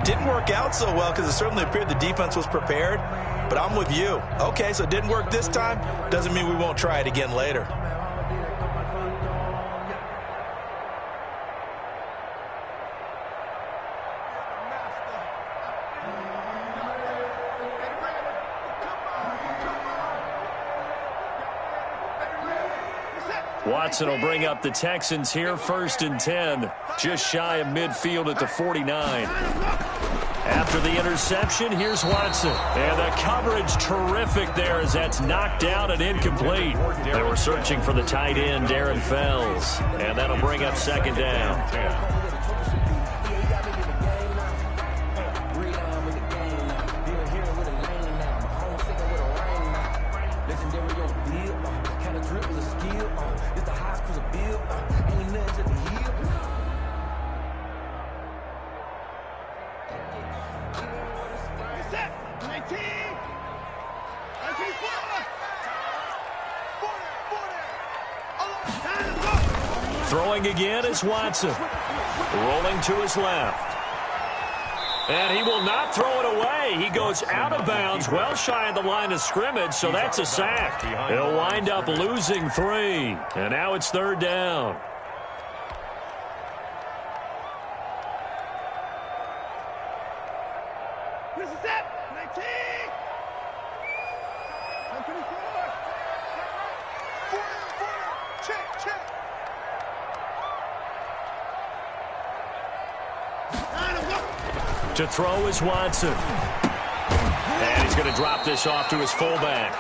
Didn't work out so well because it certainly appeared the defense was prepared, but I'm with you. Okay, so it didn't work this time. Doesn't mean we won't try it again later. Watson will bring up the Texans here, 1st and 10, just shy of midfield at the 49. After the interception, here's Watson. And the coverage terrific there as that's knocked down and incomplete. They were searching for the tight end, Darren Fells. And that'll bring up 2nd down. Throwing again is Watson. Rolling to his left. And he will not throw it away. He goes out of bounds, well shy of the line of scrimmage, so that's a sack. He'll wind up losing 3. And now it's 3rd down. To throw is Watson. And he's going to drop this off to his fullback.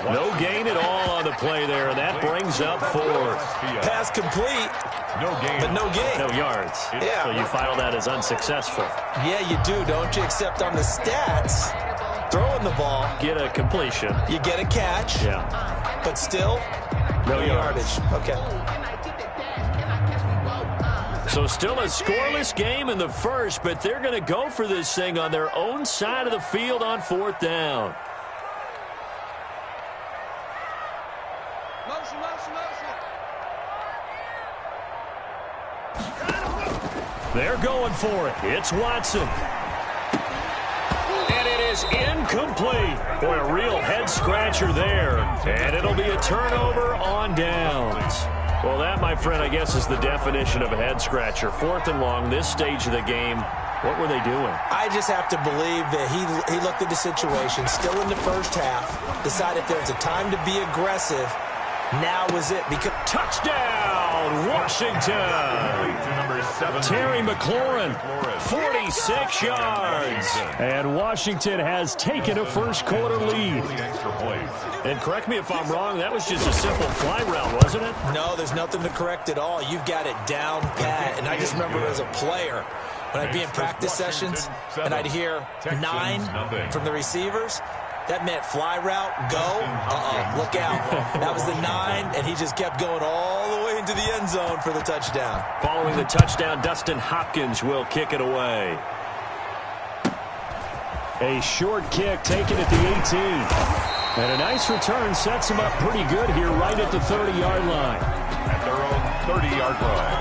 No gain at all on the play there, and that brings up 4th. Pass complete, but no gain. No yards. Yeah. So you file that as unsuccessful. Yeah, you do, don't you? Except on the stats, throwing the ball. Get a completion. You get a catch. Yeah. But still, no yardage. Okay. So still a scoreless game in the first, but they're going to go for this thing on their own side of the field on 4th down. They're going for it. It's Watson. And it is incomplete. Boy, a real head-scratcher there. And it'll be a turnover on downs. Well, that, my friend, I guess is the definition of a head-scratcher. 4th and long, this stage of the game. What were they doing? I just have to believe that he looked at the situation, still in the first half, decided if there was a time to be aggressive, now was it. Because touchdown, Washington! Terry McLaurin, 46 yards. And Washington has taken a first-quarter lead. And correct me if I'm wrong, that was just a simple fly route, wasn't it? No, there's nothing to correct at all. You've got it down pat. And I just remember as a player, when I'd be in practice sessions and I'd hear 9 from the receivers, that meant fly route, go, look out. That was the 9, and he just kept going all the way into the end zone for the touchdown. Following the touchdown, Dustin Hopkins will kick it away. A short kick taken at the 18. And a nice return sets him up pretty good here right at the 30-yard line. At their own 30-yard line.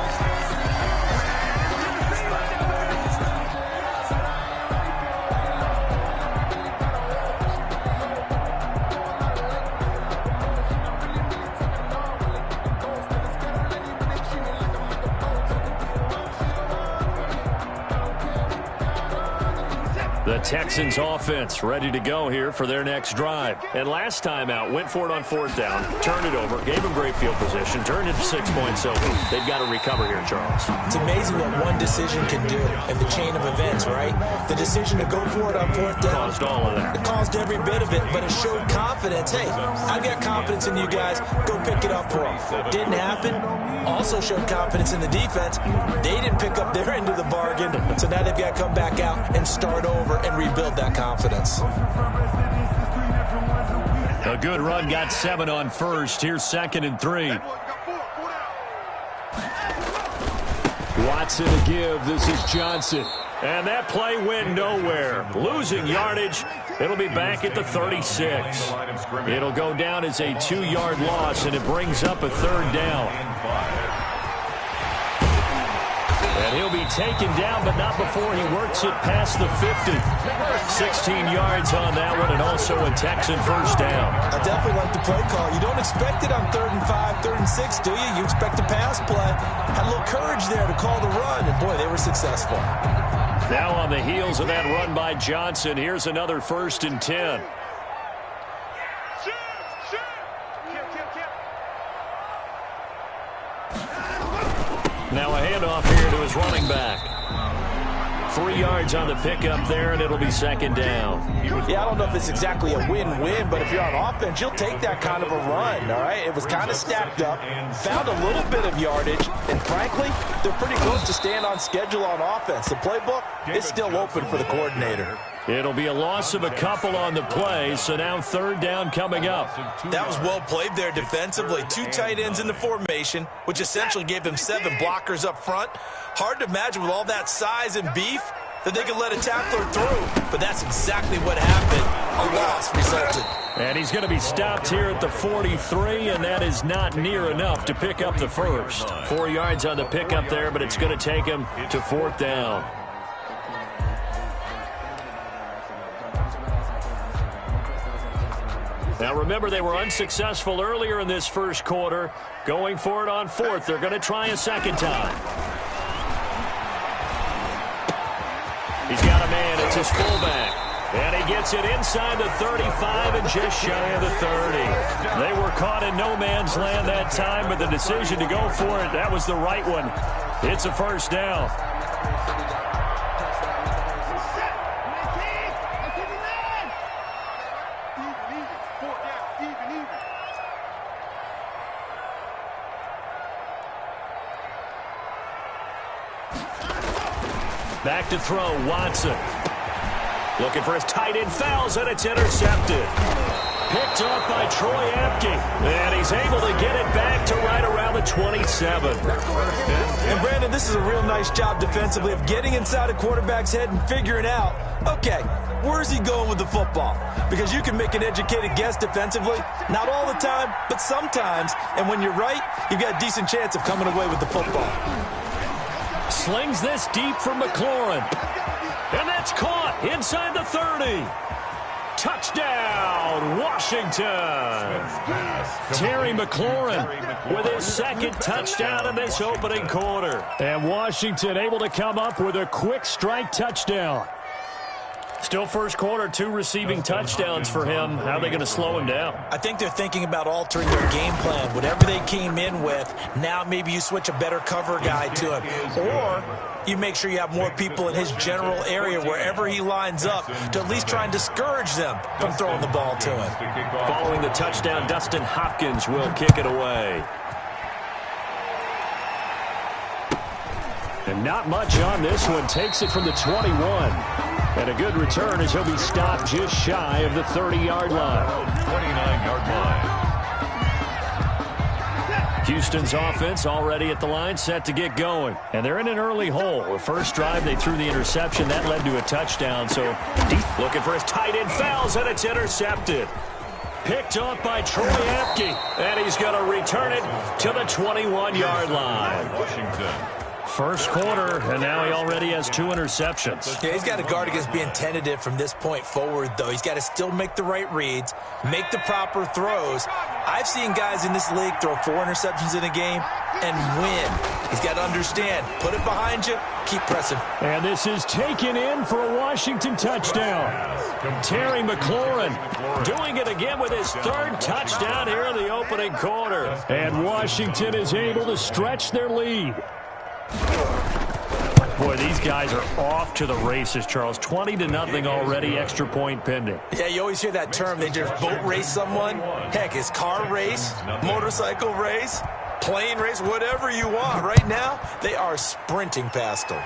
The Texans offense ready to go here for their next drive. And last time out, went for it on 4th down, turned it over, gave them great field position, turned into 6 points. So they've got to recover here, Charles. It's amazing what one decision can do in the chain of events, right? The decision to go for it on 4th down. Caused all of that. It caused every bit of it, but it showed confidence. Hey, I've got confidence in you guys. Go pick it up for them. Didn't happen. Also showed confidence in the defense. They didn't pick up their end of the bargain, so now they've got to come back out and start over and rebuild that confidence. A good run, got 7 on first. Here's 2nd and 3. Watson to give. This is Johnson. And that play went nowhere. Losing yardage. It'll be back at the 36. It'll go down as a 2-yard loss, and it brings up a 3rd down. And He'll be taken down, but not before he works it past the 50. 16 yards on that one, and also a Texan first down. I definitely like the play call. You don't expect it on 3rd and 5, 3rd and 6, do you? You expect a pass play. Had a little courage there to call the run, and boy, they were successful. Now on the heels of that run by Johnson, here's another 1st and 10. Now a handoff here to his running back. 3 yards on the pickup there, and it'll be 2nd down. Yeah, I don't know if it's exactly a win-win, but if you're on offense, you'll take that kind of a run, all right? It was kind of stacked up, found a little bit of yardage, and frankly, they're pretty close to staying on schedule on offense. The playbook is still open for the coordinator. It'll be a loss of a couple on the play, so now 3rd down coming up. That was well played there defensively. 2 tight ends in the formation, which essentially gave them 7 blockers up front. Hard to imagine with all that size and beef that they could let a tackler through, but that's exactly what happened. A loss resulted. And he's going to be stopped here at the 43, and that is not near enough to pick up the first. 4 yards on the pickup there, but it's going to take him to 4th down. Now remember, they were unsuccessful earlier in this first quarter. Going for it on 4th. They're going to try a 2nd time. He's got a man. It's his fullback. And he gets it inside the 35 and just shy of the 30. They were caught in no man's land that time, but the decision to go for it, that was the right one. It's a 1st down. Back to throw, Watson. Looking for his tight end, fouls, and it's intercepted. Picked off by Troy Apke. And he's able to get it back to right around the 27. And Brandon, this is a real nice job defensively of getting inside a quarterback's head and figuring out, okay, where's he going with the football? Because you can make an educated guess defensively, not all the time, but sometimes. And when you're right, you've got a decent chance of coming away with the football. Slings this deep for McLaurin. And that's caught inside the 30. Touchdown, Washington. Terry McLaurin with his 2nd touchdown in this opening quarter. And Washington able to come up with a quick strike touchdown. Still first quarter, 2 receiving touchdowns for him. How are they going to slow him down? I think they're thinking about altering their game plan. Whatever they came in with, now maybe you switch a better cover guy to him. Or you make sure you have more people in his general area wherever he lines up to at least try and discourage them from throwing the ball to him. Following the touchdown, Dustin Hopkins will kick it away. And not much on this one. Takes it from the 21. And a good return as he'll be stopped just shy of the 30-yard line. 29-yard line. Houston's offense already at the line, set to get going. And they're in an early hole. The first drive, they threw the interception. That led to a touchdown. So looking for his tight end, fouls, and it's intercepted. Picked off by Troy Apke. And he's going to return it to the 21-yard line. Washington. First quarter, and now he already has 2 interceptions. Yeah, he's got to guard against being tentative from this point forward, though. He's got to still make the right reads, make the proper throws. I've seen guys in this league throw 4 interceptions in a game and win. He's got to understand, put it behind you, keep pressing. And this is taken in for a Washington touchdown. Terry McLaurin doing it again with his 3rd touchdown here in the opening quarter. And Washington is able to stretch their lead. Boy, these guys are off to the races, Charles. 20-0 already, extra point pending. Yeah, you always hear that term. They just boat race someone. Heck, it's car race, motorcycle race, plane race, whatever you want. Right now, they are sprinting past them.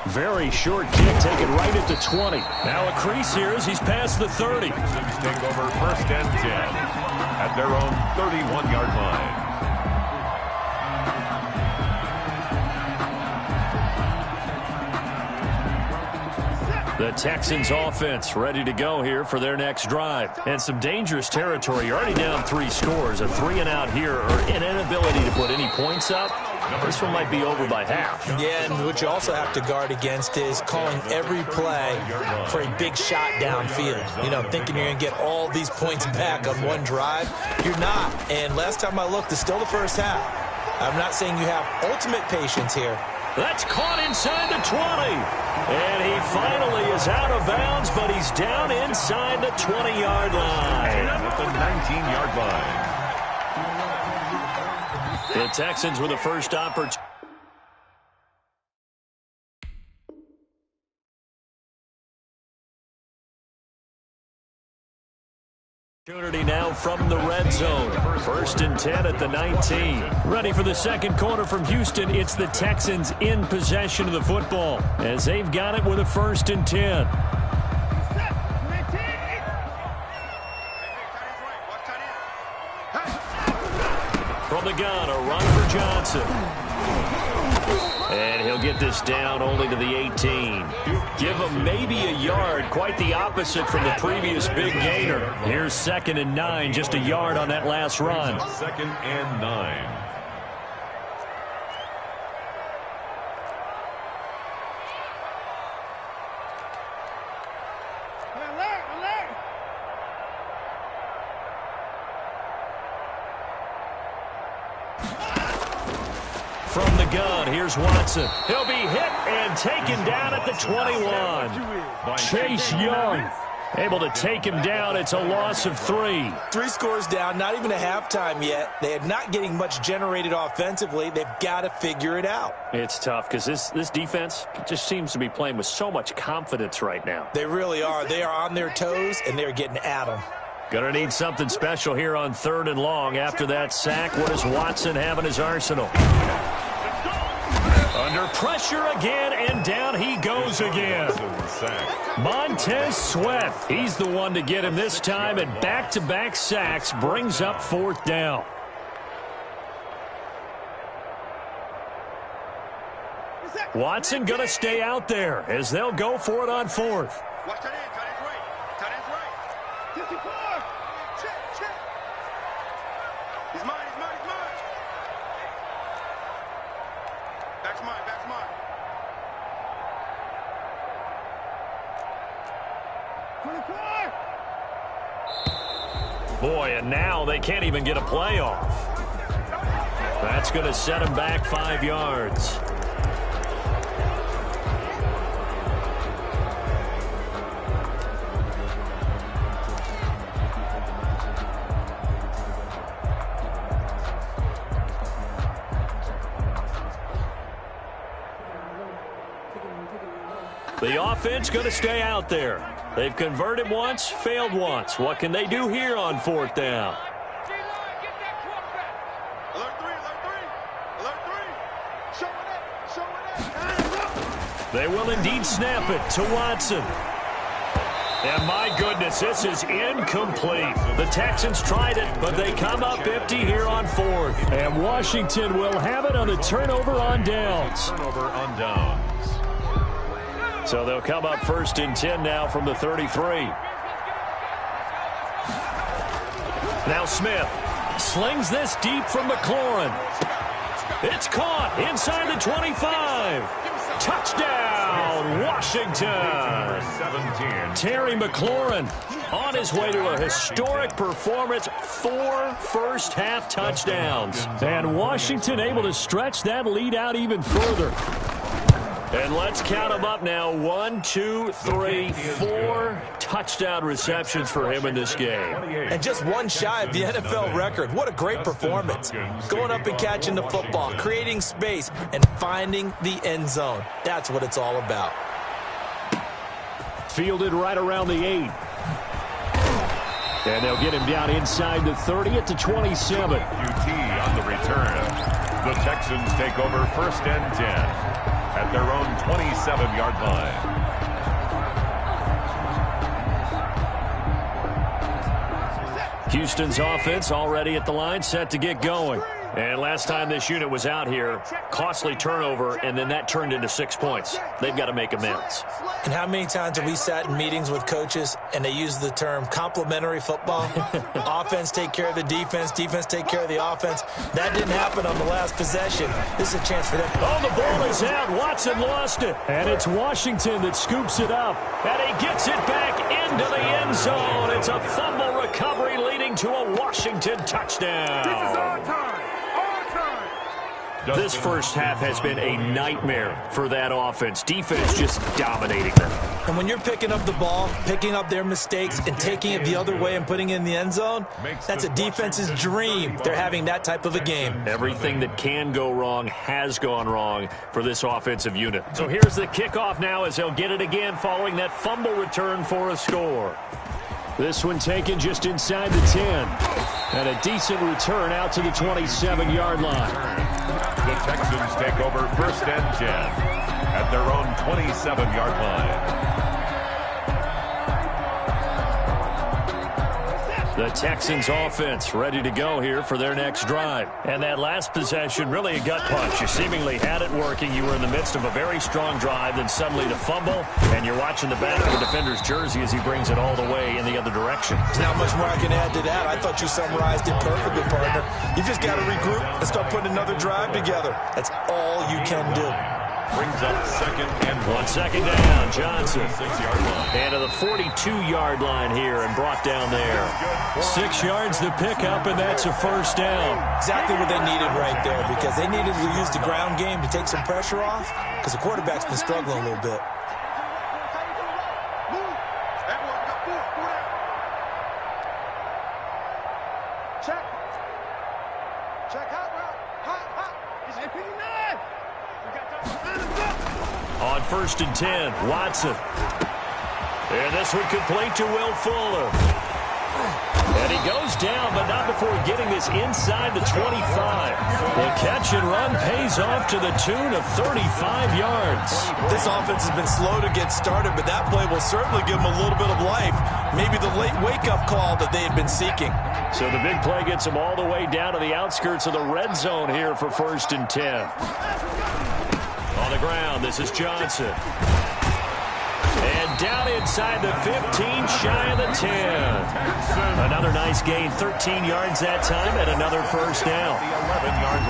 Very short kick taken right at the 20. Now a crease here as he's past the 30. Take over 1st and 10 at their own 31-yard line. The Texans offense ready to go here for their next drive. And some dangerous territory. You're already down 3 scores. A 3-and-out here or an inability to put any points up. This one might be over by half. Yeah, and what you also have to guard against is calling every play for a big shot downfield. You know, thinking you're going to get all these points back on one drive. You're not. And last time I looked, it's still the first half. I'm not saying you have ultimate patience here. That's caught inside the 20. And he finally is out of bounds, but he's down inside the 20-yard line. At the 19-yard line. The Texans with the first opportunity. Opportunity now from the red zone. 1st and 10 at the 19. Ready for the second quarter from Houston. It's the Texans in possession of the football as they've got it with a 1st and 10. From the gun, a run for Johnson. And he'll get this down only to the 18. Give him maybe a yard, quite the opposite from the previous big gainer. Here's 2nd and 9, just a yard on that last run. 2nd and 9. From the gun, here's Watson. He'll be hit and taken down at the 21. Chase Young able to take him down. It's a loss of 3. 3 scores down, not even a halftime yet. They are not getting much generated offensively. They've got to figure it out. It's tough because this defense just seems to be playing with so much confidence right now. They really are. They are on their toes, and they're getting at them. Gonna need something special here on 3rd and long. After that sack, what does Watson have in his arsenal? Under pressure again, and down he goes again. Montez Sweat, he's the one to get him this time, and back-to-back sacks brings up 4th down. Watson gonna stay out there as they'll go for it on 4th. Watch that end, tight end's right. Tight end's right. 54. Check. He's mine. Back's mine. Boy, and now they can't even get a play off. That's going to set him back 5 yards. The offense going to stay out there. They've converted once, failed once. What can they do here on 4th down? They will indeed snap it to Watson. And my goodness, this is incomplete. The Texans tried it, but they come up empty here on 4th. And Washington will have it on a turnover on downs. So they'll come up 1st and 10 now from the 33. Now Smith slings this deep from McLaurin. It's caught inside the 25. Touchdown, Washington. 17. Terry McLaurin on his way to a historic performance, 4 first-half touchdowns. And Washington able to stretch that lead out even further. And let's count them up now. 1, 2, 3, 4 touchdown receptions for him in this game. And just one shy of the NFL record. What a great performance. Going up and catching the football, creating space, and finding the end zone. That's what it's all about. Fielded right around the 8. And they'll get him down inside the 30 at the 27. UT on the return. The Texans take over 1st and 10. At their own 27-yard line. Houston's offense already at the line, set to get going. And last time this unit was out here, costly turnover, and then that turned into 6 points. They've got to make amends. And how many times have we sat in meetings with coaches and they use the term complementary football? Offense take care of the defense, defense take care of the offense. That didn't happen on the last possession. This is a chance for them. Oh, the ball is out. Watson lost it. And it's Washington that scoops it up. And he gets it back into the end zone. It's a fumble recovery leading to a Washington touchdown. This is our time. This first half has been a nightmare for that offense. Defense just dominating them. And when you're picking up the ball, picking up their mistakes, and taking it the other way and putting it in the end zone, that's a defense's dream. They're having that type of a game. Everything that can go wrong has gone wrong for this offensive unit. So here's the kickoff now as they'll get it again following that fumble return for a score. This one taken just inside the 10. And a decent return out to the 27-yard line. The Texans take over first and 10 at their own 27-yard line. The Texans offense ready to go here for their next drive. And that last possession, really a gut punch. You seemingly had it working. You were in the midst of a very strong drive, then suddenly the fumble, and you're watching the back of the defender's jersey as he brings it all the way in the other direction. There's not much more I can add to that. I thought you summarized it perfectly, partner. You just got to regroup and start putting another drive together. That's all you can do. Brings up second and 1 second down. Johnson. 6-yard line. And to the 42-yard line here and brought down there. 6 yards the pickup, and that's a first down. Exactly what they needed right there, because they needed to use the ground game to take some pressure off, because the quarterback's been struggling a little bit. On first and 10, Watson. And this one complete to Will Fuller. And he goes down, but not before getting this inside the 25. The catch and run pays off to the tune of 35 yards. This offense has been slow to get started, but that play will certainly give them a little bit of life. Maybe the late wake-up call that they had been seeking. So the big play gets them all the way down to the outskirts of the red zone here for first and 10. On the ground, this is Johnson. And down inside the 15, shy of the 10. Another nice gain, 13 yards that time, and another first down. The 11-yard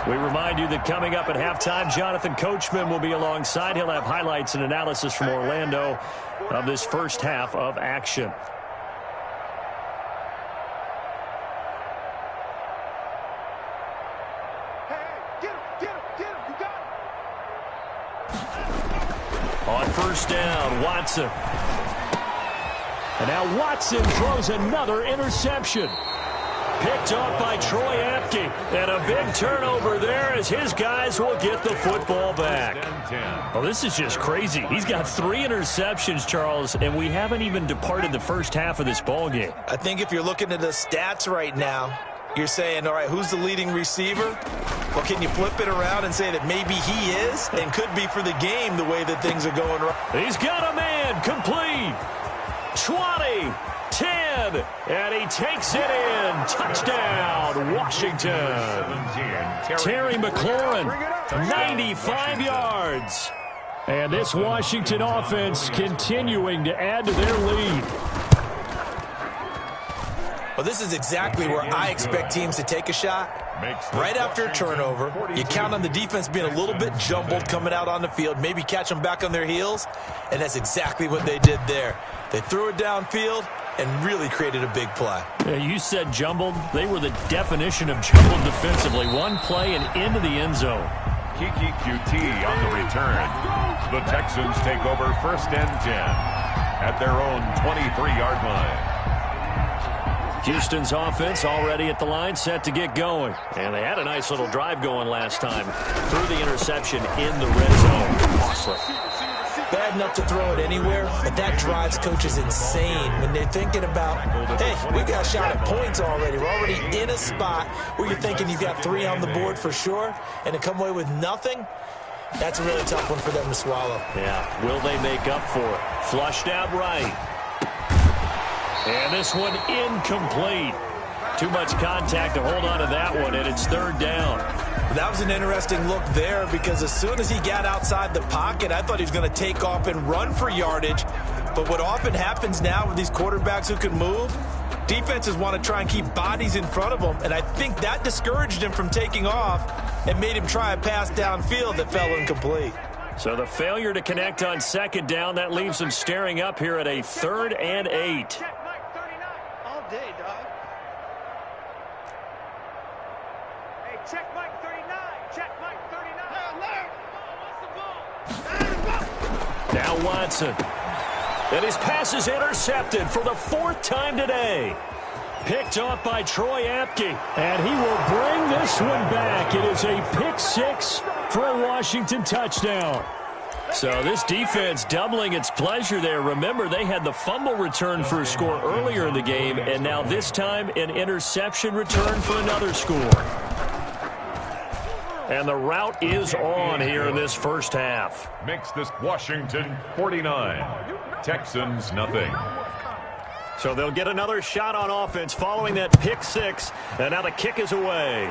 line. We remind you that coming up at halftime, Jonathan Coachman will be alongside. He'll have highlights and analysis from Orlando of this first half of action. On first down, Watson. And now Watson throws another interception. Picked off by Troy Apke. And a big turnover there as his guys will get the football back. Well, this is just crazy. He's got 3 interceptions, Charles, and we haven't even departed the first half of this ball game. I think if you're looking at the stats right now, you're saying, all right, who's the leading receiver? Well, can you flip it around and say that maybe he is and could be for the game the way that things are going right? He's got a man complete. 20, 10, and he takes it in. Touchdown, Washington. Terry McLaurin, 95 yards. And this Washington offense continuing to add to their lead. Well, this is exactly where I expect teams to take a shot. Right after a turnover, you count on the defense being a little bit jumbled coming out on the field, maybe catch them back on their heels, and that's exactly what they did there. They threw it downfield and really created a big play. Yeah, you said jumbled. They were the definition of jumbled defensively. One play and into the end zone. Kiki QT on the return. The Texans take over first and 10 at their own 23-yard line. Houston's offense already at the line, set to get going. And they had a nice little drive going last time. Threw the interception in the red zone. Costly. Bad enough to throw it anywhere, but that drives coaches insane when they're thinking about, hey, we got a shot at points already. We're already in a spot where you're thinking you've got 3 on the board for sure, and to come away with nothing, that's a really tough one for them to swallow. Yeah, will they make up for it? Flushed out right. And this one incomplete. Too much contact to hold on to that one, and it's third down. That was an interesting look there because as soon as he got outside the pocket, I thought he was going to take off and run for yardage. But what often happens now with these quarterbacks who can move, defenses want to try and keep bodies in front of them, and I think that discouraged him from taking off and made him try a pass downfield that fell incomplete. So the failure to connect on second down, that leaves him staring up here at a 3rd and 8. Check Mike 39. All day, dog. Hey, check Mike 39. Check Mike 39. Now Watson. And his pass is intercepted for the 4th time today. Picked off by Troy Apke. And he will bring this one back. It is a pick 6 for a Washington touchdown. So this defense doubling its pleasure there. Remember, they had the fumble return for a score earlier in the game, and now this time an interception return for another score. And the route is on here in this first half. Makes this Washington 49. Texans nothing. So they'll get another shot on offense following that pick 6, and now the kick is away.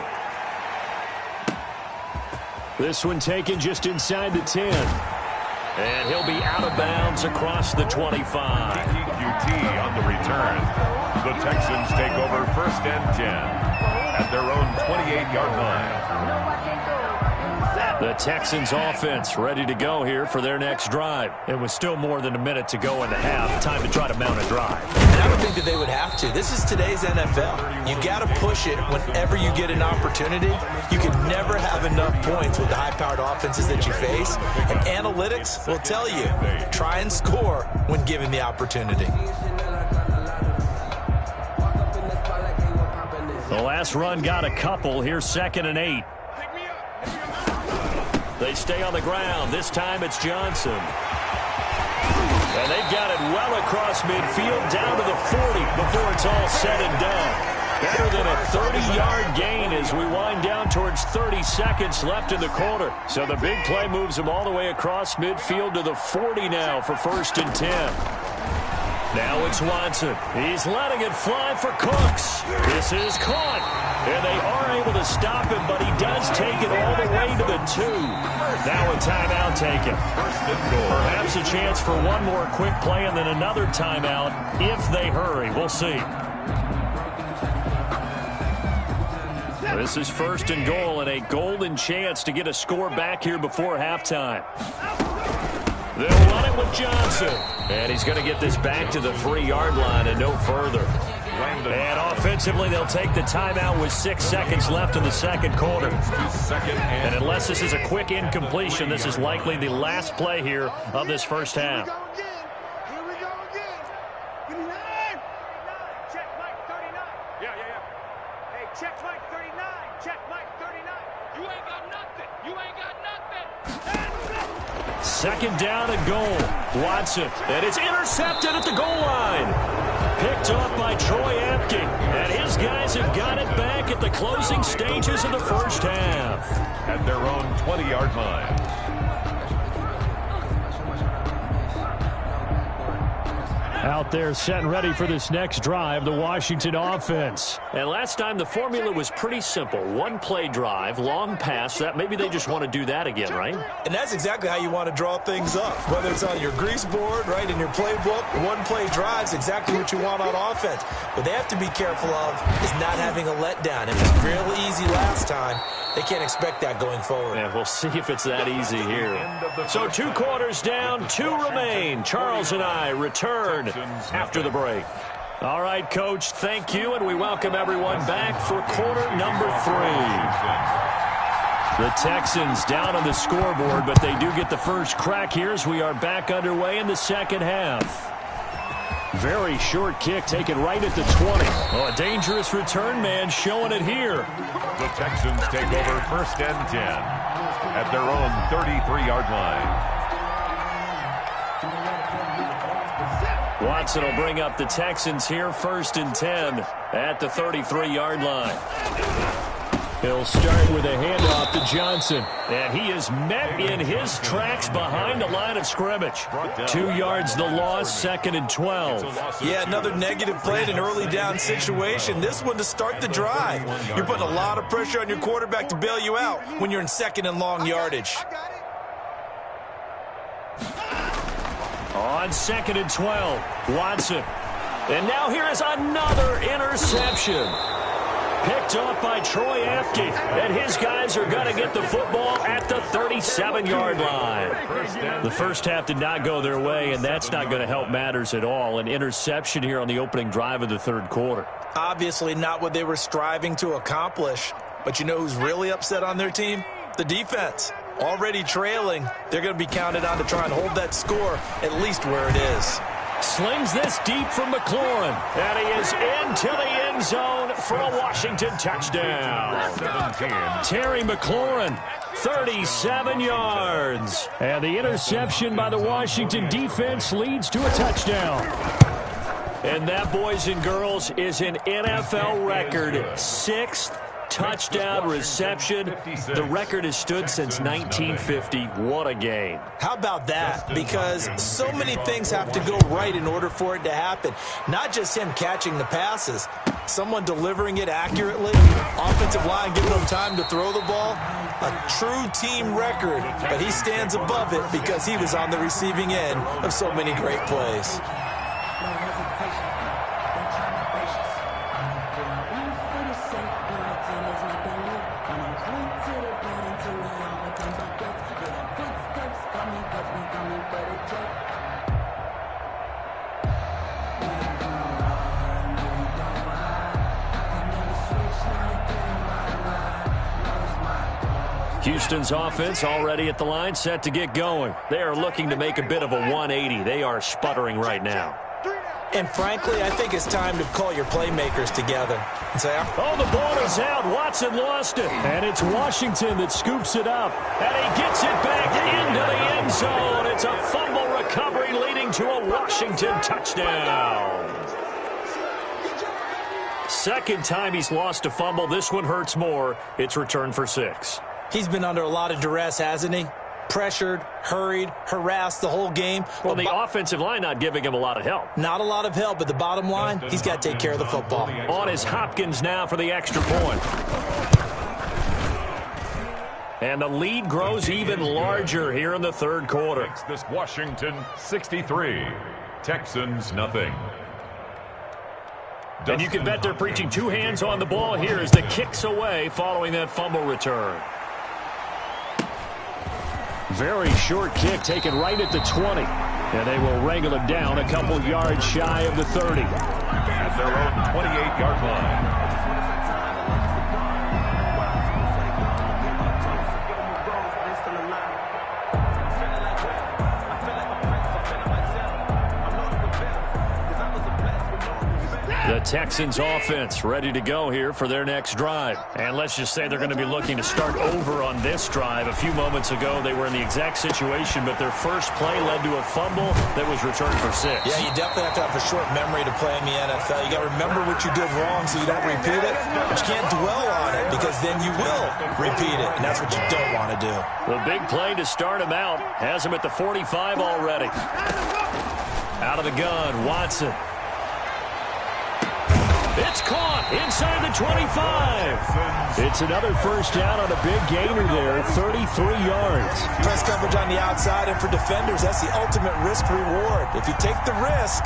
This one taken just inside the 10. And he'll be out of bounds across the 25. EQT on the return. The Texans take over 1st and 10 at their own 28-yard line. The Texans offense ready to go here for their next drive. It was still more than a minute to go in the half. Time to try to mount a drive. And I don't think that they would have to. This is today's NFL. You got to push it whenever you get an opportunity. You can never have enough points with the high-powered offenses that you face. And analytics will tell you, try and score when given the opportunity. The last run got a couple. Here's 2nd and 8. They stay on the ground. This time it's Johnson. And they've got it well across midfield down to the 40 before it's all said and done. Better than a 30-yard gain as we wind down towards 30 seconds left in the quarter. So the big play moves them all the way across midfield to the 40 now for 1st and 10. Now it's Watson. He's letting it fly for Cooks. This is caught. And they are able to stop him, but he does take it all the way to the 2. Now a timeout taken. Perhaps a chance for one more quick play and then another timeout if they hurry. We'll see. This is 1st and goal and a golden chance to get a score back here before halftime. They'll run it with Johnson. And he's going to get this back to the 3-yard line and no further. And offensively, they'll take the timeout with 6 seconds left in the second quarter. And unless this is a quick incompletion, this is likely the last play here of this first half. Here we go again. 39. Check Mike 39. Yeah. Hey, check Mike 39. Check Mike 39. You ain't got nothing. You ain't got nothing. 2nd down and goal. Watson. And it's intercepted at the goal line. Picked off by Troy Apke. And his guys have got it back at the closing stages of the first half. At their own 20-yard line. Out there set and ready for this next drive, the Washington offense. And last time the formula was pretty simple. One play drive, long pass. That maybe they just want to do that again, right? And that's exactly how you want to draw things up. Whether it's on your grease board, right, in your playbook, one play drive's exactly what you want on offense. What they have to be careful of is not having a letdown. It was real easy last time. They can't expect that going forward. Yeah, we'll see if it's that easy here. So 2 quarters down, 2 remain. Charles and I return after the break. All right, Coach, thank you, and we welcome everyone back for quarter number 3. The Texans down on the scoreboard, but they do get the first crack here as we are back underway in the second half. Very short kick taken right at the 20. Oh, a dangerous return man showing it here. The Texans take over 1st and 10 at their own 33-yard line. Watson will bring up the Texans here 1st and 10 at the 33-yard line. He'll start with a handoff to Johnson. And he is met in his tracks behind the line of scrimmage. 2 yards the loss, 2nd and 12. Yeah, another negative play in an early down situation. This one to start the drive. You're putting a lot of pressure on your quarterback to bail you out when you're in 2nd and long yardage. On 2nd and 12, Watson. And now here is another interception. Picked off by Troy Apke, and his guys are going to get the football at the 37-yard line. The first half did not go their way, and that's not going to help matters at all. An interception here on the opening drive of the third quarter. Obviously not what they were striving to accomplish, but you know who's really upset on their team? The defense. Already trailing, they're going to be counted on to try and hold that score at least where it is. Slings this deep from McLaurin, and he is into the end zone for a Washington touchdown. Terry McLaurin, 37 yards. And the interception by the Washington defense leads to a touchdown. And that, boys and girls, is an NFL record 6th touchdown reception. The record has stood since 1950. What a game. How about that? Because so many things have to go right in order for it to happen. Not just him catching the passes, someone delivering it accurately, offensive line giving him time to throw the ball. A true team record, but he stands above it because he was on the receiving end of so many great plays. Houston's offense already at the line, set to get going. They are looking to make a bit of a 180. They are sputtering right now. And frankly, I think it's time to call your playmakers together and say, oh, the ball is out. Watson lost it. And it's Washington that scoops it up. And he gets it back into the end zone. It's a fumble recovery leading to a Washington touchdown. Second time he's lost a fumble. This one hurts more. It's returned for 6. He's been under a lot of duress, hasn't he? Pressured, hurried, harassed the whole game. Well, the offensive line not giving him a lot of help. Not a lot of help, but the bottom line, he's got to take care of the football. On is Hopkins now for the extra point. And the lead grows even larger here in the third quarter. This Washington 63, Texans nothing. And you can bet they're preaching 2 hands on the ball here as the kicks away following that fumble return. Very short kick taken right at the 20. And they will wrangle him down a couple yards shy of the 30. At their own 28-yard line. The Texans offense ready to go here for their next drive. And let's just say they're going to be looking to start over on this drive. A few moments ago, they were in the exact situation, but their first play led to a fumble that was returned for 6. Yeah, you definitely have to have a short memory to play in the NFL. You got to remember what you did wrong so you don't repeat it, but you can't dwell on it because then you will repeat it, and that's what you don't want to do. The big play to start him out has him at the 45 already. Out of the gun, Watson. It's caught inside the 25. It's another first down on a big gainer there, 33 yards. Press coverage on the outside, and for defenders, that's the ultimate risk-reward. If you take the risk,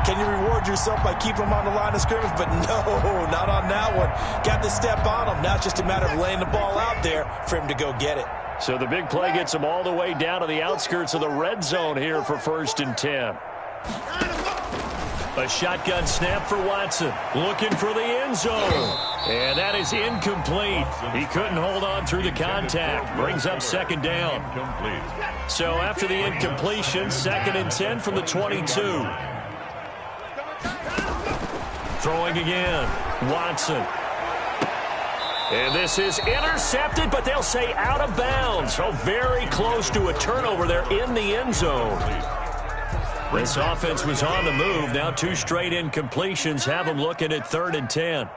can you reward yourself by keeping them on the line of scrimmage? But no, not on that one. Got to step on them. Now it's just a matter of laying the ball out there for him to go get it. So the big play gets him all the way down to the outskirts of the red zone here for 1st and 10. A shotgun snap for Watson, looking for the end zone. And that is incomplete. He couldn't hold on through the contact. Brings up 2nd down. So after the incompletion, 2nd and 10 from the 22. Throwing again, Watson. And this is intercepted, but they'll say out of bounds. So very close to a turnover there in the end zone. This offense was on the move. Now 2 straight incompletions have them looking at 3rd and 10.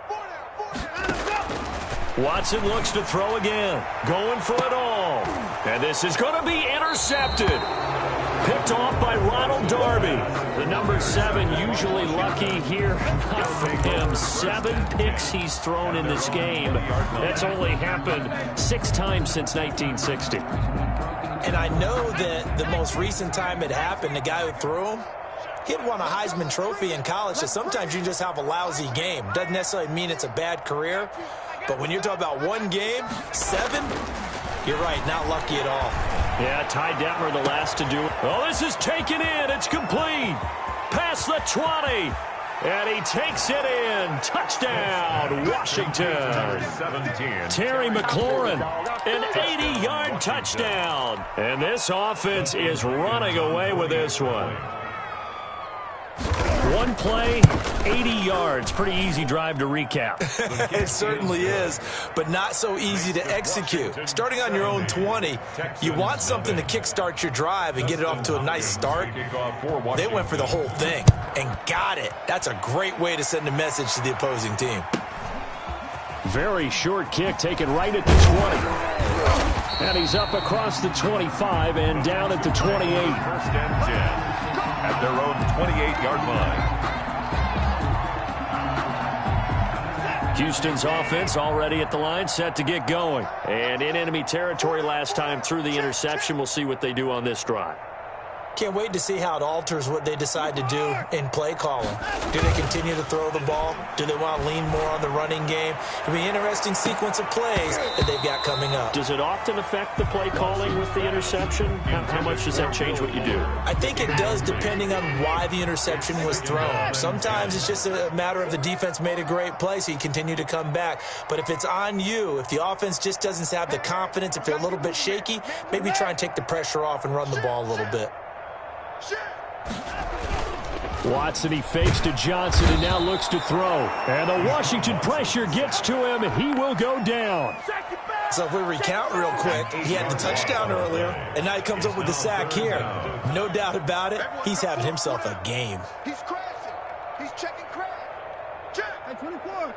Watson looks to throw again. Going for it all. And this is going to be intercepted. Picked off by Ronald Darby. The number 7 usually lucky here. Not for him. 7 picks he's thrown in this game. That's only happened 6 times since 1960. And I know that the most recent time it happened, the guy who threw him, he had won a Heisman Trophy in college, so sometimes you just have a lousy game. Doesn't necessarily mean it's a bad career, but when you're talking about one game, 7, you're right, not lucky at all. Yeah, Ty Detmer the last to do it. Oh, this is taken in. It's complete. Past the 20. And he takes it in. Touchdown, Washington. 17. Terry McLaurin, an 80-yard touchdown. And this offense is running away with this one. One play, 80 yards. Pretty easy drive to recap. It certainly is, but not so easy to execute. Starting on your own 20, you want something to kickstart your drive and get it off to a nice start. They went for the whole thing and got it. That's a great way to send a message to the opposing team. Very short kick taken right at the 20. And he's up across the 25 and down at the 28. First and 10. At their own 28-yard line. Houston's offense already at the line, set to get going. And in enemy territory last time through the interception. We'll see what they do on this drive. Can't wait to see how it alters what they decide to do in play calling. Do they continue to throw the ball? Do they want to lean more on the running game? It'll be an interesting sequence of plays that they've got coming up. Does it often affect the play calling with the interception? How much does that change what you do? I think it does depending on why the interception was thrown. Sometimes it's just a matter of the defense made a great play, so you continue to come back. But if it's on you, if the offense just doesn't have the confidence, if they're a little bit shaky, maybe try and take the pressure off and run the ball a little bit. Watson, he fakes to Johnson and now looks to throw. And the Washington pressure gets to him, and he will go down. So if we recount real quick, he had the touchdown earlier, and now he comes up with the sack here. No doubt about it, he's having himself a game. He's crashing. He's checking crash. Check. At 24.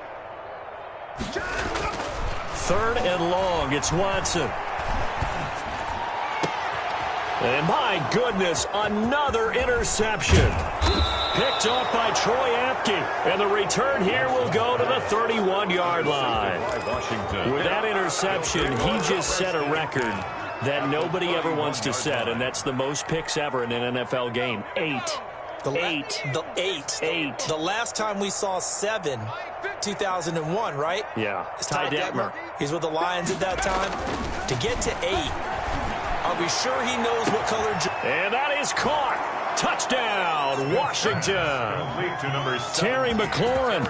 Check. 3rd and long. It's Watson. And my goodness, another interception. Picked off by Troy Apke. And the return here will go to the 31-yard line. With that interception, he just set a record that nobody ever wants to set, and that's the most picks ever in an NFL game. 8. The last time we saw 7, 2001, right? Yeah. It's Ty Detmer. He's with the Lions at that time. To get to 8, I'll be sure he knows what color. And that is caught. Touchdown, Washington. Terry McLaurin,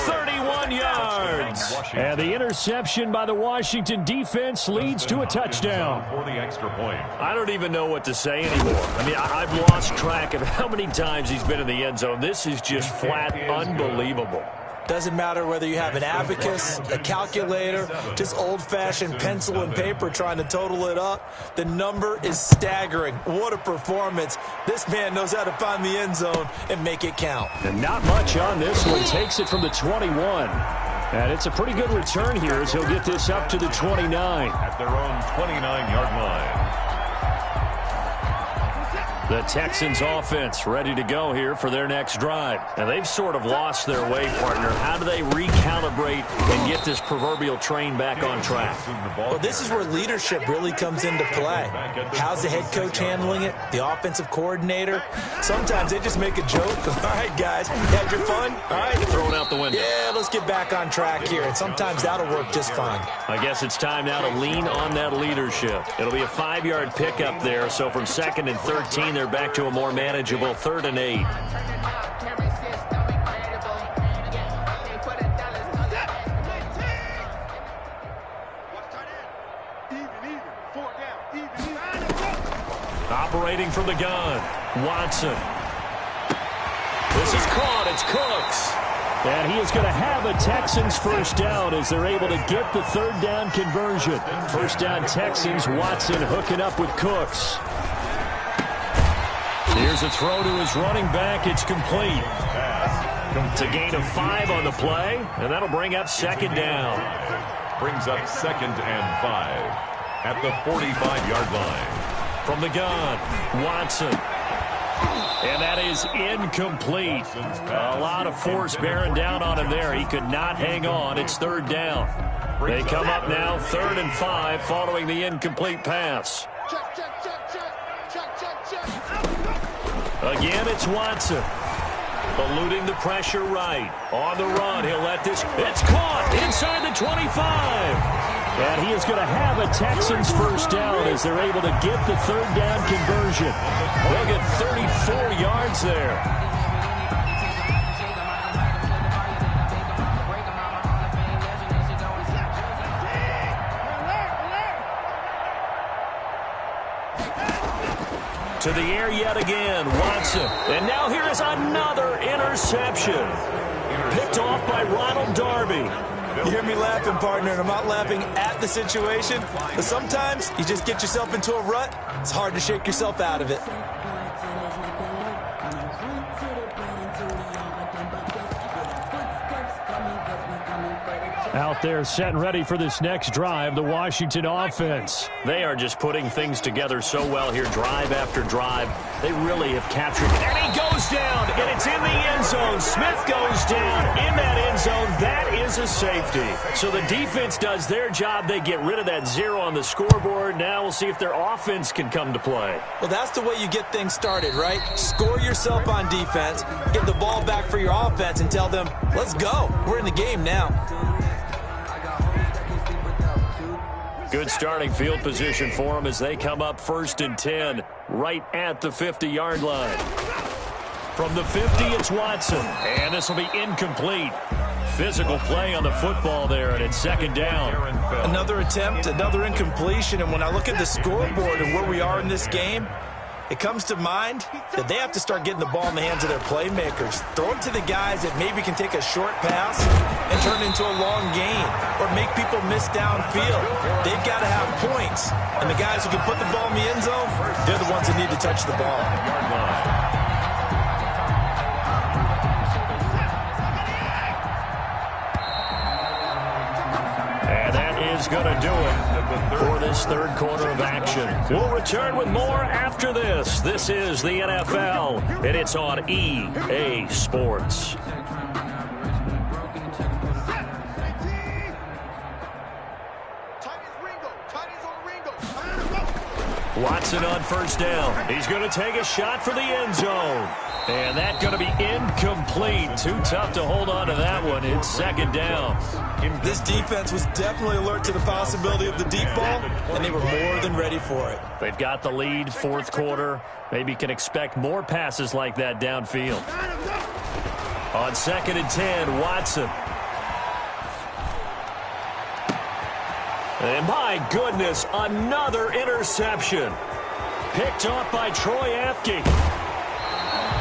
31 yards. And the interception by the Washington defense leads to a touchdown. For the extra point. I don't even know what to say anymore. I mean, I've lost track of how many times he's been in the end zone. This is just flat unbelievable. Doesn't matter whether you have an abacus, a calculator, just old-fashioned pencil and paper trying to total it up. The number is staggering. What a performance. This man knows how to find the end zone and make it count. And not much on this one. Takes it from the 21. And it's a pretty good return here as he'll get this up to the 29. At their own 29-yard line. The Texans offense ready to go here for their next drive. And they've sort of lost their way, partner. How do they recalibrate and get this proverbial train back on track? Well, this is where leadership really comes into play. How's the head coach handling it? The offensive coordinator? Sometimes they just make a joke. All right, guys, you had your fun? All right. Throw it out the window. Yeah, let's get back on track here. And sometimes that'll work just fine. I guess it's time now to lean on that leadership. It'll be a 5-yard pickup there. So from 2nd and 13, they're back to a more manageable 3rd and 8. Operating from the gun, Watson. This is caught. It's Cooks. And he is going to have a Texans first down as they're able to get the 3rd down conversion. First down Texans, Watson hooking up with Cooks. Here's a throw to his running back. It's complete. It's a gain of 5 on the play, and that'll bring up 2nd down. brings up 2nd and 5 at the 45-yard line. From the gun, Watson. And that is incomplete. A lot of force bearing down on him there. He could not hang on. It's 3rd down. They come up now 3rd and 5 following the incomplete pass. Again, it's Watson. Eluding the pressure right. On the run, he'll let this. It's caught inside the 25. And he is going to have a Texans first down as they're able to get the 3rd down conversion. They'll get 34 yards there. To the air yet again, Watson. And now here is another interception. Picked off by Ronald Darby. You hear me laughing, partner, and I'm not laughing at the situation, but sometimes you just get yourself into a rut. It's hard to shake yourself out of it. Out there set and ready for this next drive, the Washington offense. They are just putting things together so well here, drive after drive. They really have captured it. And he goes down, and it's in the end zone. Smith goes down in that end zone. That is a safety. So the defense does their job. They get rid of that 0 on the scoreboard. Now we'll see if their offense can come to play. Well, that's the way you get things started, right? Score yourself on defense, get the ball back for your offense, and tell them, let's go. We're in the game now. Good starting field position for them as they come up 1st and 10 right at the 50-yard line. From the 50, it's Watson, and this will be incomplete. Physical play on the football there, and it's 2nd down. Another attempt, another incompletion, and when I look at the scoreboard and where we are in this game, it comes to mind that they have to start getting the ball in the hands of their playmakers. Throw it to the guys that maybe can take a short pass and turn it into a long gain or make people miss downfield. They've got to have points. And the guys who can put the ball in the end zone, they're the ones that need to touch the ball. And that is going to do it for this 3rd quarter of action. We'll return with more after this. This is the NFL, and it's on EA Sports. Watson on 1st down. He's going to take a shot for the end zone. And that's going to be incomplete. Too tough to hold on to that one. It's 2nd down. This defense was definitely alert to the possibility of the deep ball, and they were more than ready for it. They've got the lead, 4th quarter. Maybe can expect more passes like that downfield. On 2nd and 10, Watson. And my goodness, another interception. Picked off by Troy Apke.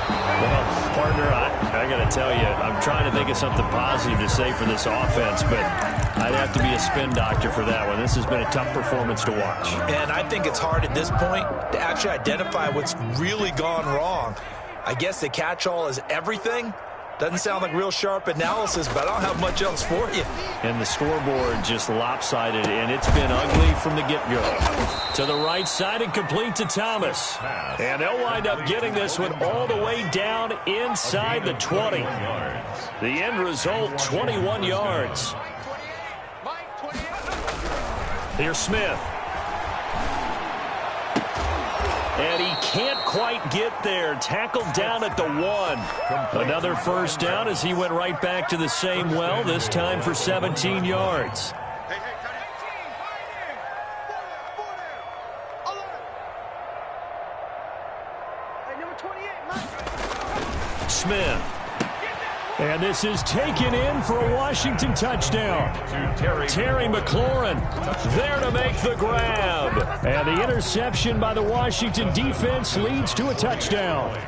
Well, partner, I got to tell you, I'm trying to think of something positive to say for this offense, but I'd have to be a spin doctor for that one. This has been a tough performance to watch. And I think it's hard at this point to actually identify what's really gone wrong. I guess the catch-all is everything. Doesn't sound like real sharp analysis, but I don't have much else for you. And the scoreboard just lopsided, and it's been ugly from the get-go. To the right side and complete to Thomas. And they'll wind up getting this one all the way down inside the 20. The end result, 21 yards. Here's Smith. And he can't quite get there. Tackled down at the 1. Another first down as he went right back to the same well, this time for 17 yards. Smith. And this is taken in for a Washington touchdown. Terry McLaurin there to make the grab. And the interception by the Washington defense leads to a touchdown.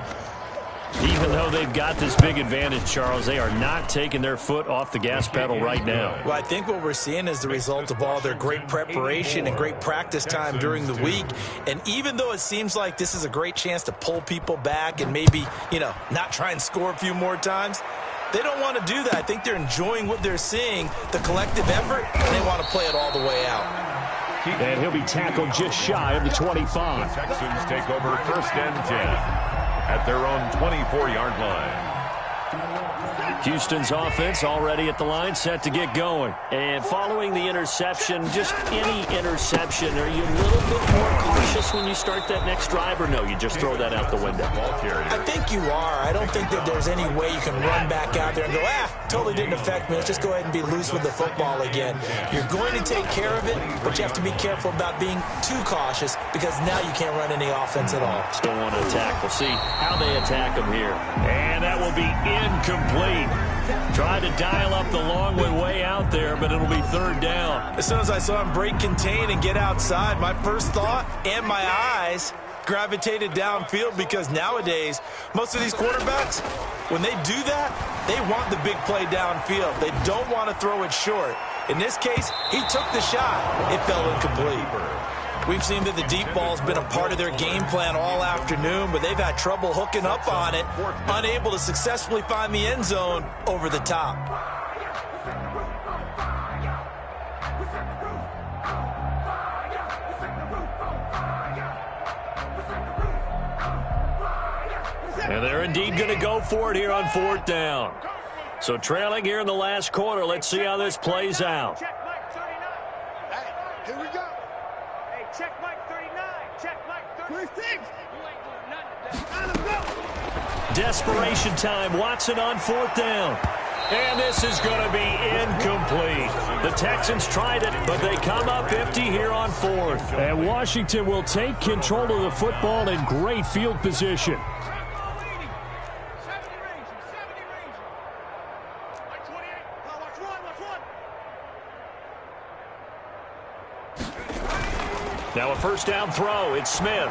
Even though they've got this big advantage, Charles, they are not taking their foot off the gas pedal right now. Well, I think what we're seeing is the result of all their great preparation and great practice time during the week. And even though it seems like this is a great chance to pull people back and maybe, not try and score a few more times, They don't want to do that. I think they're enjoying what they're seeing, the collective effort, and they want to play it all the way out. And he'll be tackled just shy of the 25. The Texans take over 1st and 10 at their own 24-yard line. Houston's offense already at the line, set to get going. And following the interception, just any interception, are you a little bit more cautious when you start that next drive, or no, you just throw that out the window? I think you are. I don't think that there's any way you can run back out there and go, totally didn't affect me. Let's just go ahead and be loose with the football again. You're going to take care of it, but you have to be careful about being too cautious because now you can't run any offense at all. Still want to attack. We'll see how they attack them here. And that will be incomplete. Tried to dial up the long way out there, but it'll be 3rd down. As soon as I saw him break contain and get outside, my first thought and my eyes gravitated downfield because nowadays, most of these quarterbacks, when they do that, they want the big play downfield. They don't want to throw it short. In this case, he took the shot. It fell incomplete. We've seen that the deep ball's been a part of their game plan all afternoon, but they've had trouble hooking up on it, unable to successfully find the end zone over the top. And they're indeed going to go for it here on 4th down. So trailing here in the last quarter, let's see how this plays out. Check Mike 39. Hey, here we go. Hey, check Mike 39. Check Mike 36. You ain't doing nothing today. Let him go. Desperation time. Watson on 4th down. And this is going to be incomplete. The Texans tried it, but they come up empty here on 4th. And Washington will take control of the football in great field position. Now a 1st down throw. It's Smith.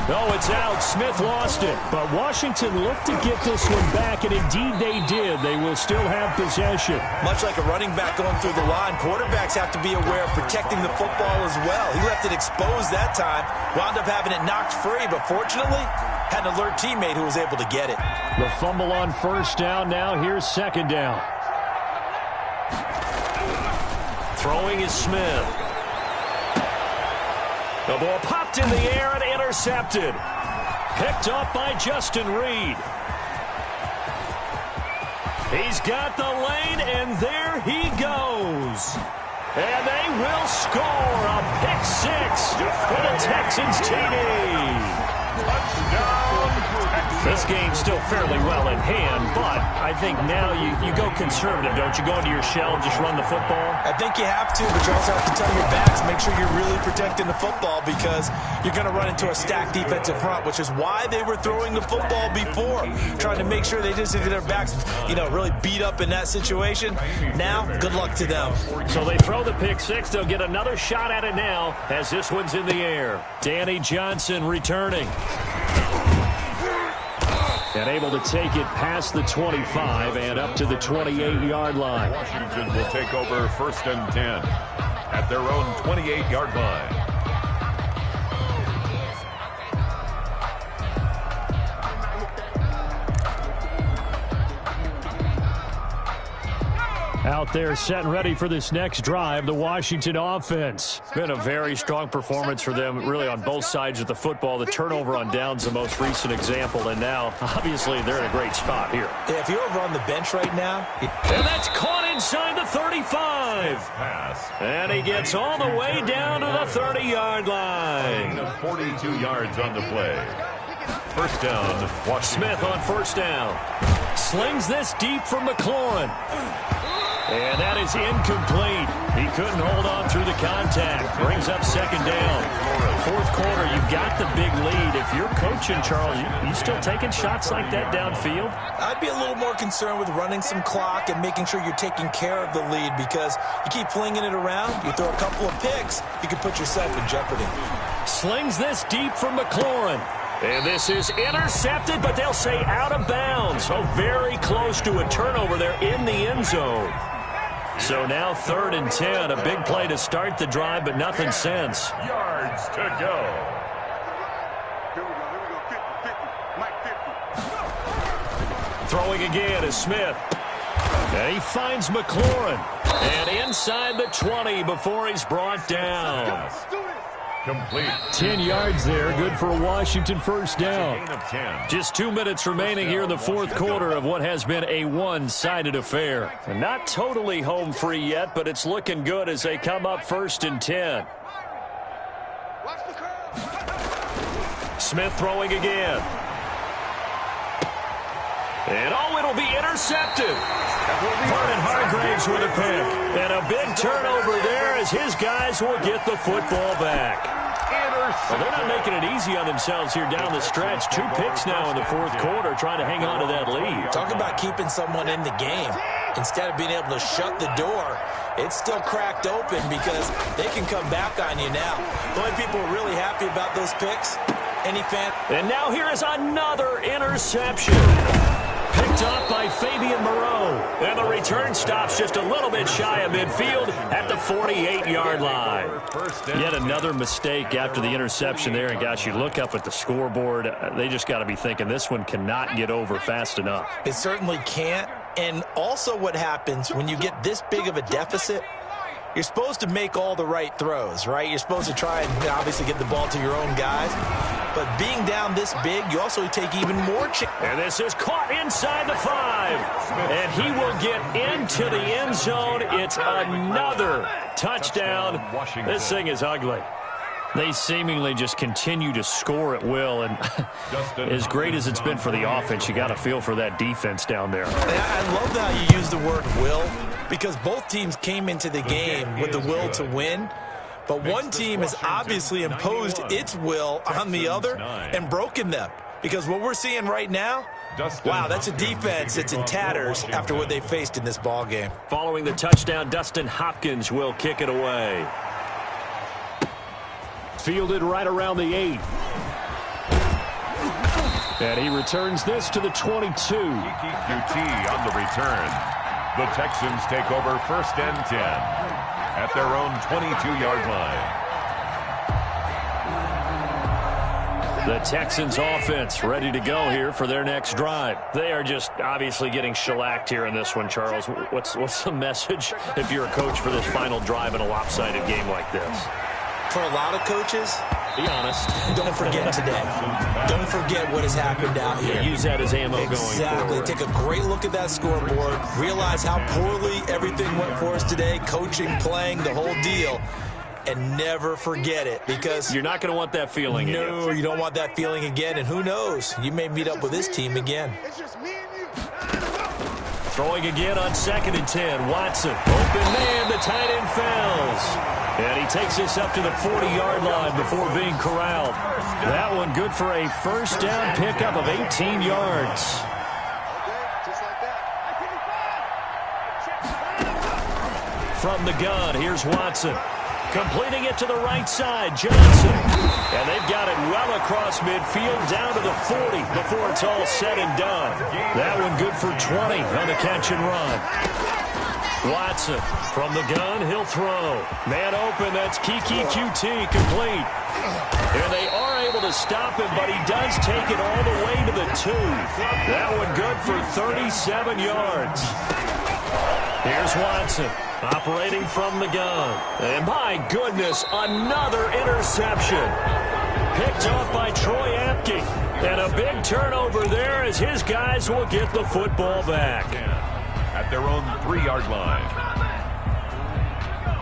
No, it's out. Smith lost it. But Washington looked to get this one back, and indeed they did. They will still have possession. Much like a running back going through the line, quarterbacks have to be aware of protecting the football as well. He left it exposed that time, wound up having it knocked free, but fortunately, had an alert teammate who was able to get it. The fumble on 1st down. Now here's 2nd down. Throwing is Smith. The ball popped in the air and intercepted. Picked up by Justin Reed. He's got the lane, and there he goes. And they will score a pick 6 for the Texans TD. This game's still fairly well in hand, but I think now you go conservative, don't you? Go into your shell and just run the football? I think you have to, but you also have to tell your backs, make sure you're really protecting the football because you're going to run into a stacked defensive front, which is why they were throwing the football before, trying to make sure they just get their backs, really beat up in that situation. Now, good luck to them. So they throw the pick 6. They'll get another shot at it now as this one's in the air. Danny Johnson returning. And able to take it past the 25 and up to the 28-yard line. Washington will take over 1st and 10 at their own 28-yard line. Out there set and ready for this next drive, the Washington offense. Been a very strong performance for them, really on both sides of the football. The turnover on downs, the most recent example, and now, obviously, they're in a great spot here. Yeah, if you're over on the bench right now. And that's caught inside the 35. Pass. And he gets all the way down to the 30-yard line. 42 yards on the play. 1st down, Washington. Smith on 1st down. Slings this deep from McLaurin. And that is incomplete. He couldn't hold on through the contact. Brings up 2nd down. 4th quarter, you've got the big lead. If you're coaching, Charles, you still taking shots like that downfield? I'd be a little more concerned with running some clock and making sure you're taking care of the lead because you keep flinging it around, you throw a couple of picks, you can put yourself in jeopardy. Slings this deep from McLaurin. And this is intercepted, but they'll say out of bounds. So very close to a turnover there in the end zone. So now 3rd and 10, a big play to start the drive, but nothing since. Yards to go. Here we go. 50, Mike 50. Throwing again is Smith. And he finds McLaurin. And inside the 20 before he's brought down. Complete. 10 yards there, good for a Washington first down. Just 2 minutes remaining here in the fourth quarter of what has been a one-sided affair. And not totally home free yet, but it's looking good as they come up 1st and 10. Smith throwing again. And it'll be intercepted. Vernon Hargraves with a pick. And a big turnover there as his guys will get the football back. Well, they're not making it easy on themselves here down the stretch. 2 picks now in the fourth quarter trying to hang on to that lead. Talk about keeping someone in the game. Instead of being able to shut the door, it's still cracked open because they can come back on you now. The only people really happy about those picks, any fan. And now here is another interception. Picked up by Fabian Moreau. And the return stops just a little bit shy of midfield at the 48-yard line. Yet another mistake after the interception there. And, gosh, you look up at the scoreboard, they just got to be thinking this one cannot get over fast enough. It certainly can't. And also what happens when you get this big of a deficit, you're supposed to make all the right throws, right? You're supposed to try and obviously get the ball to your own guys. But being down this big, you also take even more chances. And this is caught inside the 5. And he will get into the end zone. It's another touchdown. This thing is ugly. They seemingly just continue to score at will. And as great as it's been for the offense, you got to feel for that defense down there. I love how you use the word will, because both teams came into the game with the will to win. But one team has obviously imposed its will on the other and broken them. Because what we're seeing right now, wow, that's a defense that's in tatters after what they faced in this ball game. Following the touchdown, Dustin Hopkins will kick it away. Fielded right around the 8. And he returns this to the 22. QT on the return. The Texans take over 1st and 10 at their own 22-yard line. The Texans offense ready to go here for their next drive. They are just obviously getting shellacked here in this one, Charles. What's the message if you're a coach for this final drive in a lopsided game like this? For a lot of coaches, be honest, don't forget today. Don't forget what has happened out here. Use that as ammo going Exactly. forward. Take a great look at that scoreboard. Realize how poorly everything went for us today. Coaching, playing, the whole deal. And never forget it, because you're not going to want that feeling again. No, you don't want that feeling again. And who knows? You may meet up with this team again. It's just me and you. Throwing again on 2nd and 10. Watson, open man, the tight end falls. And he takes this up to the 40-yard line before being corralled. That one good for a first down pickup of 18 yards. From the gun, here's Watson. Completing it to the right side, Johnson. And they've got it well across midfield down to the 40 before it's all said and done. That one good for 20 on the catch and run. Watson from the gun, he'll throw. Man open, that's Kiki QT complete. And they are able to stop him, but he does take it all the way to the 2. That one good for 37 yards. Here's Watson operating from the gun. And my goodness, another interception. Picked off by Troy Apke. And a big turnover there as his guys will get the football back. At their own 3-yard line.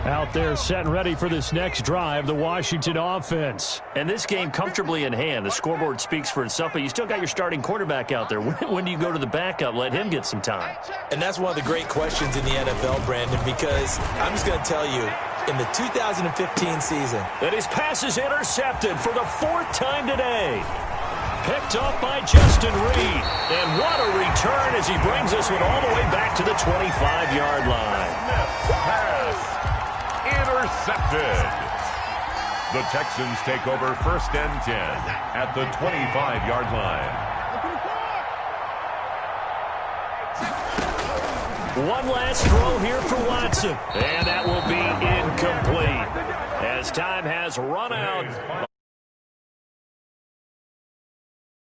Out there set and ready for this next drive, the Washington offense. And this game comfortably in hand. The scoreboard speaks for itself, but you still got your starting quarterback out there. When do you go to the backup? Let him get some time. And that's one of the great questions in the NFL, Brandon, because I'm just going to tell you, in the 2015 season. And his pass is intercepted for the 4th time today. Picked off by Justin Reed. And what a return as he brings this one all the way back to the 25-yard line. Pass intercepted. The Texans take over 1st and 10 at the 25-yard line. One last throw here for Watson. And that will be incomplete as time has run out.